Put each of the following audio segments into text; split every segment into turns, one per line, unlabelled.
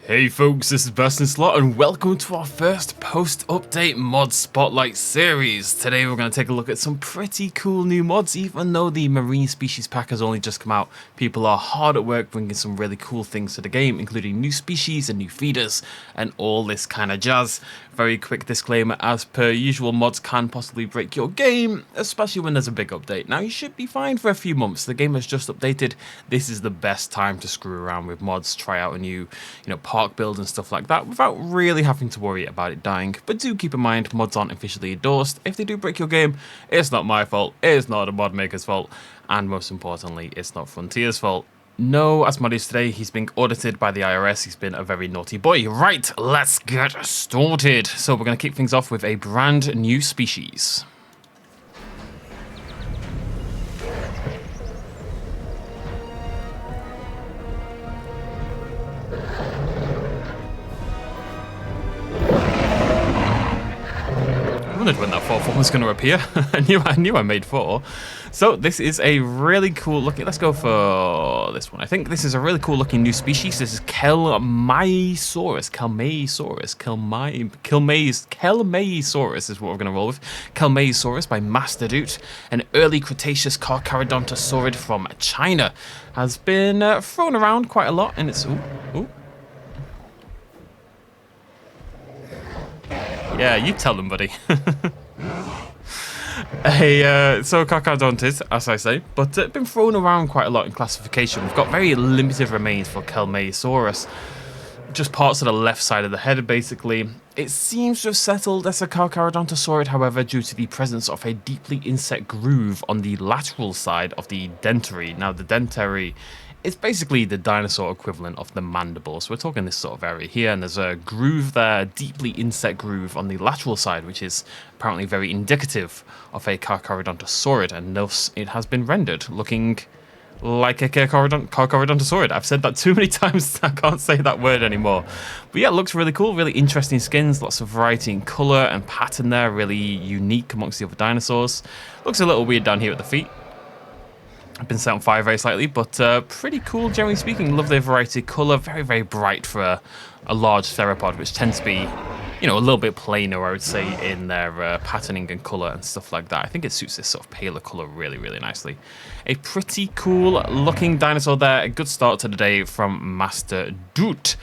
Hey folks, this is BestInSlot and welcome to our first post-update mod spotlight series. Today we're going to take a look at some pretty cool new mods. Even though the marine species pack has only just come out, people are hard at work bringing some really cool things to the game, including new species and new feeders and all this kind of jazz. Very quick disclaimer, as per usual, mods can possibly break your game, especially when there's a big update. Now you should be fine for a few months. The game has just updated. This is the best time to screw around with mods, try out a new, park build and stuff like that without really having to worry about it dying. But do keep in mind, mods aren't officially endorsed. If they do break your game, it's not my fault, it's not a mod maker's fault, and most importantly, it's not Frontier's fault. No, Asmodeus today, he's being audited by the IRS. He's been a very naughty boy. Right, let's get started. So we're going to kick things off with a brand new species. I wondered when that fourth one was going to appear. I knew I made 4. So this is a really cool looking, let's go for this one. I think this is a really cool looking new species. This is Kelmaesaurus is what we're going to roll with. Kelmaesaurus by Master Doot, an early Cretaceous Carcharodontosaurid from China. Has been thrown around quite a lot and it's, Yeah, you tell them, buddy. So Carcharodontid, as I say, but been thrown around quite a lot in classification. We've got very limited remains for Kelmaesaurus. Just parts of the left side of the head, basically. It seems to have settled as a Carcharodontosaurid, however, due to the presence of a deeply inset groove on the lateral side of the dentary. Now, the dentary is basically the dinosaur equivalent of the mandible. So we're talking this sort of area here, and there's a groove there, deeply inset groove on the lateral side, which is apparently very indicative of a Carcharodontosaurid, and thus it has been rendered looking like a Carcharodontosaurid. I've said that too many times, I can't say that word anymore. But yeah, it looks really cool, really interesting skins, lots of variety in colour and pattern there, really unique amongst the other dinosaurs. Looks a little weird down here at the feet. I've been set on fire very slightly, but pretty cool, generally speaking. Love their variety of colour, very, very bright for a large theropod, which tends to be, a little bit plainer, I would say, in their patterning and colour and stuff like that. I think it suits this sort of paler colour really, really nicely. A pretty cool looking dinosaur there. A good start to the day from Master Doot.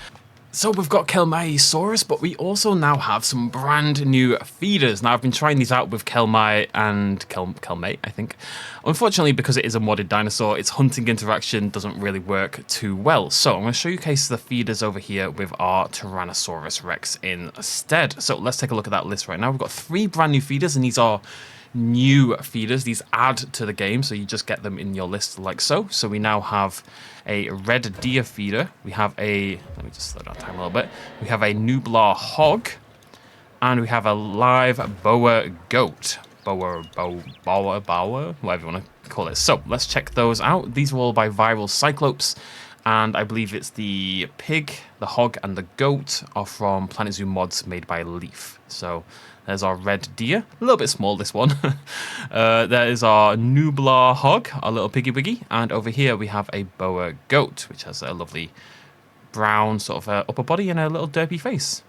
So we've got Kelmaesaurus, but we also now have some brand new feeders. Now I've been trying these out with Kelmae and Kelmae, I think. Unfortunately, because it is a modded dinosaur, its hunting interaction doesn't really work too well. So I'm going to show you cases of the feeders over here with our Tyrannosaurus Rex instead. So let's take a look at that list right now. We've got 3 brand new feeders, and these are new feeders. These add to the game, so you just get them in your list like so. So we now have a red deer feeder. We have a, let me just slow down time a little bit. We have a Nublar hog, and we have a live boa goat. Boa, whatever you want to call it. So let's check those out. These are all by Viral Cyclops, and I believe it's the pig, the hog, and the goat are from Planet Zoo mods made by Leaf. So there's our red deer, a little bit small, this one. There is our Nublar hog, our little piggy wiggy, and over here we have a boa goat, which has a lovely brown sort of upper body and a little derpy face.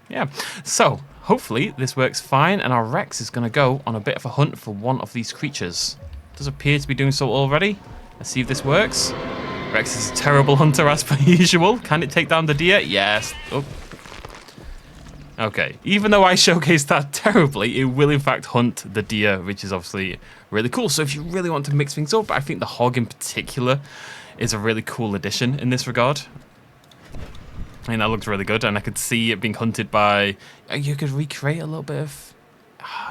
Yeah, so hopefully this works fine, and our Rex is going to go on a bit of a hunt for one of these creatures. Does appear to be doing so already. Let's see if this works. Rex is a terrible hunter as per usual. Can it take down the deer? Yes. Oh. Okay, even though I showcased that terribly, it will in fact hunt the deer, which is obviously really cool. So if you really want to mix things up, I think the hog in particular is a really cool addition in this regard. I mean, that looks really good, and I could see it being hunted by, you could recreate a little bit of,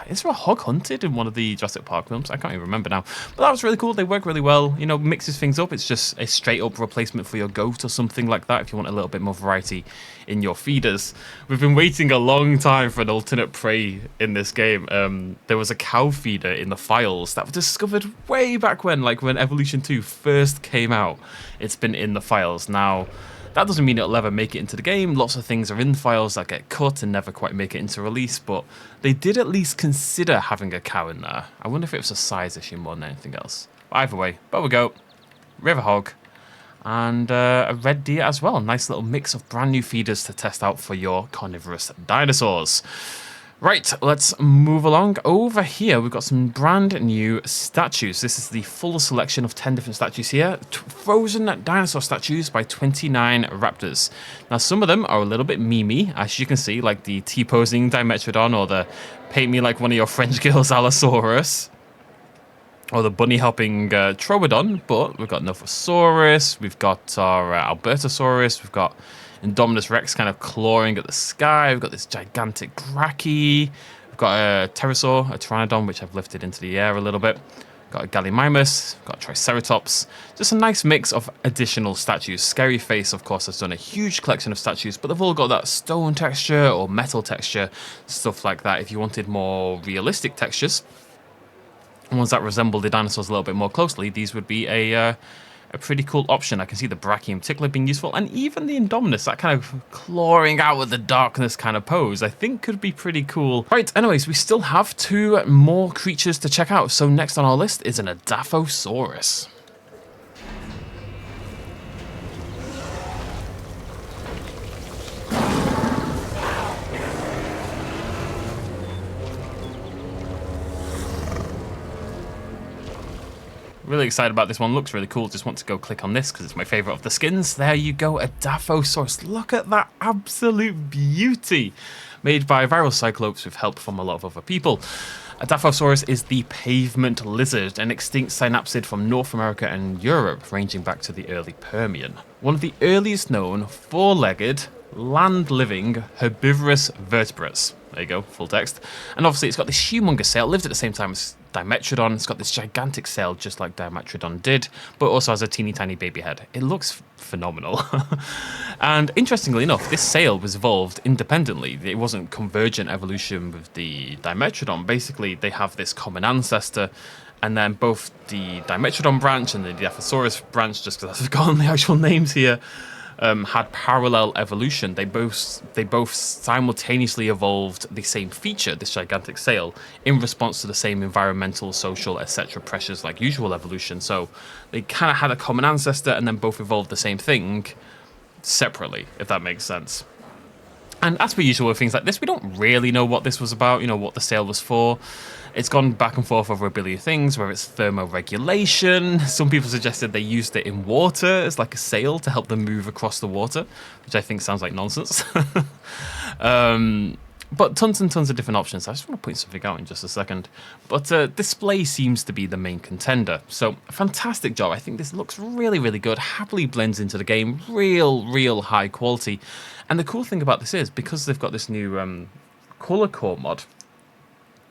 is there a hog hunted in one of the Jurassic Park films? I can't even remember now. But that was really cool. They work really well. Mixes things up. It's just a straight up replacement for your goat or something like that if you want a little bit more variety in your feeders. We've been waiting a long time for an alternate prey in this game. There was a cow feeder in the files that was discovered way back when, like when Evolution 2 first came out. It's been in the files. Now, that doesn't mean it'll ever make it into the game. Lots of things are in files that get cut and never quite make it into release, but they did at least consider having a cow in there. I wonder if it was a size issue more than anything else. But either way, boa goat, river hog, and a red deer as well. Nice little mix of brand new feeders to test out for your carnivorous dinosaurs. Right, let's move along. Over here, we've got some brand new statues. This is the full selection of 10 different statues here. Frozen dinosaur statues by 29 raptors. Now, some of them are a little bit memey, as you can see, like the T-posing Dimetrodon or the paint me like one of your French girls Allosaurus. Or the bunny hopping Troodon, but we've got Nophosaurus, we've got our Albertosaurus, we've got Indominus Rex kind of clawing at the sky. We've got this gigantic Brachy. We've got a pterosaur, a Pteranodon, which I've lifted into the air a little bit. We've got a Gallimimus. We've got a Triceratops. Just a nice mix of additional statues. Scary Face, of course, has done a huge collection of statues, but they've all got that stone texture or metal texture, stuff like that. If you wanted more realistic textures, ones that resemble the dinosaurs a little bit more closely, these would be a pretty cool option. I can see the Brachy in particular being useful, and even the Indominus, that kind of clawing out with the darkness kind of pose, I think could be pretty cool. Right, anyways, we still have 2 more creatures to check out. So next on our list is an Adafosaurus. Really excited about this one. Looks really cool. Just want to go click on this because it's my favorite of the skins. There you go, Adafosaurus. Look at that absolute beauty. Made by Viral Cyclopes with help from a lot of other people. Adafosaurus is the pavement lizard, an extinct synapsid from North America and Europe, ranging back to the early Permian. One of the earliest known 4-legged, land-living, herbivorous vertebrates. There you go, full text. And obviously it's got this humongous sail, lived at the same time as Dimetrodon. It's got this gigantic sail just like Dimetrodon did, but also has a teeny tiny baby head. It looks phenomenal. And interestingly enough, this sail was evolved independently. It wasn't convergent evolution with the Dimetrodon. Basically, they have this common ancestor, and then both the Dimetrodon branch and the Adafosaurus branch, just because I've forgotten the actual names here, had parallel evolution. They both simultaneously evolved the same feature, this gigantic sail, in response to the same environmental, social, etc. pressures like usual evolution. So they kind of had a common ancestor and then both evolved the same thing separately, if that makes sense. And as per usual with things like this, we don't really know what this was about, you know, what the sail was for. It's gone back and forth over a billion things, whether it's thermoregulation. Some people suggested they used it in water as like a sail to help them move across the water, which I think sounds like nonsense. But tons and tons of different options. I just want to point something out in just a second. But display seems to be the main contender. So fantastic job. I think this looks really, really good. Happily blends into the game. Real high quality. And the cool thing about this is, because they've got this new color core mod,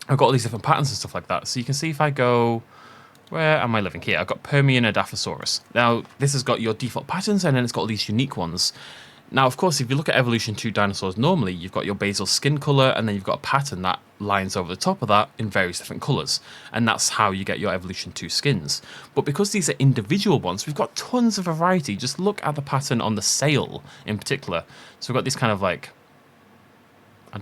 I've got all these different patterns and stuff like that. So you can see if I go, where am I living here? I've got Permian Adafosaurus. Now, this has got your default patterns, and then it's got all these unique ones. Now, of course, if you look at Evolution 2 dinosaurs normally, you've got your basal skin color, and then you've got a pattern that lines over the top of that in various different colors. And that's how you get your Evolution 2 skins. But because these are individual ones, we've got tons of variety. Just look at the pattern on the sail in particular. So we've got this kind of like,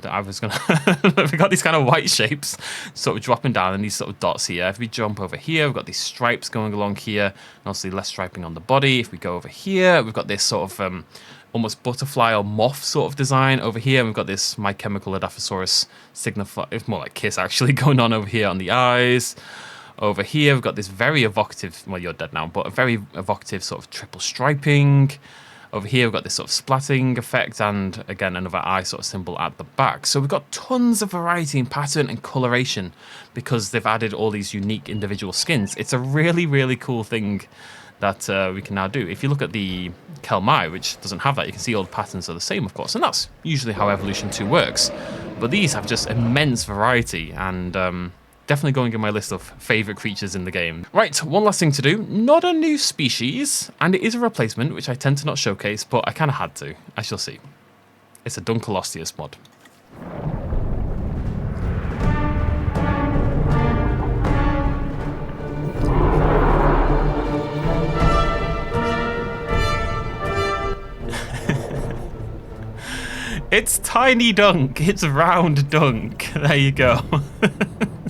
I was gonna we've got these kind of white shapes sort of dropping down and these sort of dots here. If we jump over here, we've got these stripes going along here, and obviously less striping on the body. If we go over here, we've got this sort of almost butterfly or moth sort of design over here. We've got this My Chemical Adafosaurus signify, it's more like kiss actually, going on over here on the eyes. Over here, we've got this very evocative, well, you're dead now, but a very evocative sort of triple striping. Over here, we've got this sort of splatting effect and, again, another eye sort of symbol at the back. So we've got tons of variety in pattern and coloration because they've added all these unique individual skins. It's a really cool thing that we can now do. If you look at the Kelmai, which doesn't have that, you can see all the patterns are the same, of course, and that's usually how Evolution 2 works. But these have just immense variety and definitely going in my list of favourite creatures in the game. Right, one last thing to do. Not a new species, and it is a replacement, which I tend to not showcase, but I kind of had to, as you'll see. It's a Dunkleosteus mod. It's tiny Dunk. It's round Dunk. There you go.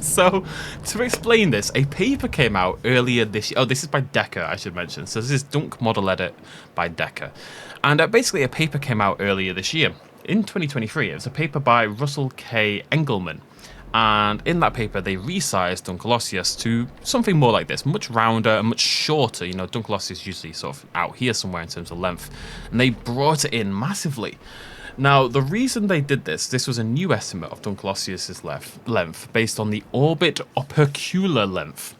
So, to explain this, a paper came out earlier this year. Oh, this is by Decker, I should mention. So this is Dunk Model Edit by Decker. And basically a paper came out earlier this year, in 2023. It was a paper by Russell K. Engelman. And in that paper, they resized Dunkleosteus to something more like this, much rounder and much shorter. You know, Dunkleosteus is usually sort of out here somewhere in terms of length. And they brought it in massively. Now, the reason they did this was a new estimate of Dunkleosteus' length based on the orbit opercular length.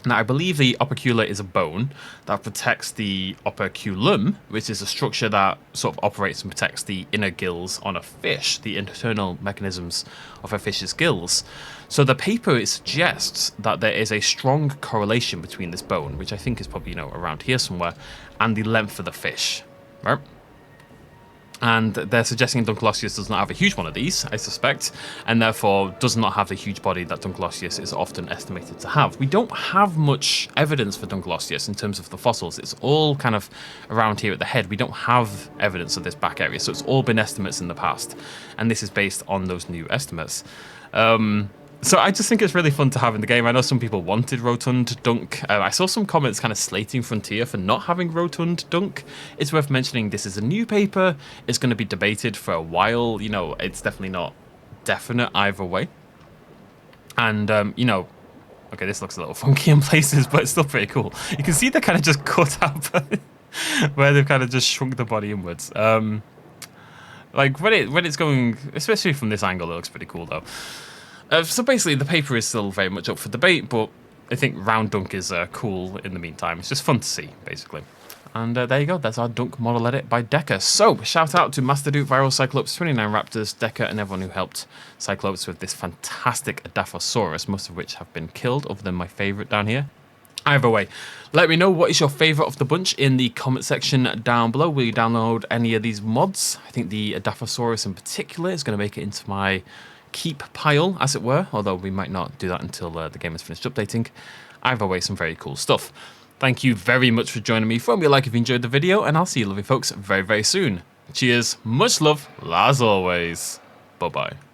Now, I believe the opercular is a bone that protects the operculum, which is a structure that sort of operates and protects the inner gills on a fish, the internal mechanisms of a fish's gills. So the paper, it suggests that there is a strong correlation between this bone, which I think is probably, you know, around here somewhere, and the length of the fish, right? And they're suggesting Dunkleosteus does not have a huge one of these, I suspect, and therefore does not have the huge body that Dunkleosteus is often estimated to have. We don't have much evidence for Dunkleosteus in terms of the fossils. It's all kind of around here at the head. We don't have evidence of this back area, so it's all been estimates in the past, and this is based on those new estimates. So I just think it's really fun to have in the game. I know some people wanted Rotund Dunk. I saw some comments kind of slating Frontier for not having Rotund Dunk. It's worth mentioning this is a new paper. It's going to be debated for a while. You know, it's definitely not definite either way. And, you know, okay, this looks a little funky in places, but it's still pretty cool. You can see they're kind of just cut out where they've kind of just shrunk the body inwards. Like, when it's going, especially from this angle, it looks pretty cool, though. So basically, the paper is still very much up for debate, but I think round dunk is cool in the meantime. It's just fun to see, basically. And there you go. That's our dunk model edit by Decker. So, shout out to Master Duke, Viral Cyclops, 29 Raptors, Decker, and everyone who helped Cyclops with this fantastic Adafosaurus, most of which have been killed, other than my favourite down here. Either way, let me know what is your favourite of the bunch in the comment section down below. Will you download any of these mods? I think the Adafosaurus in particular is going to make it into my keep pile, as it were, although we might not do that until the game is finished updating. Either way, some very cool stuff. Thank you very much for joining me. Throw me a like if you enjoyed the video, and I'll see you lovely folks very, very soon. Cheers, much love, as always. Bye-bye.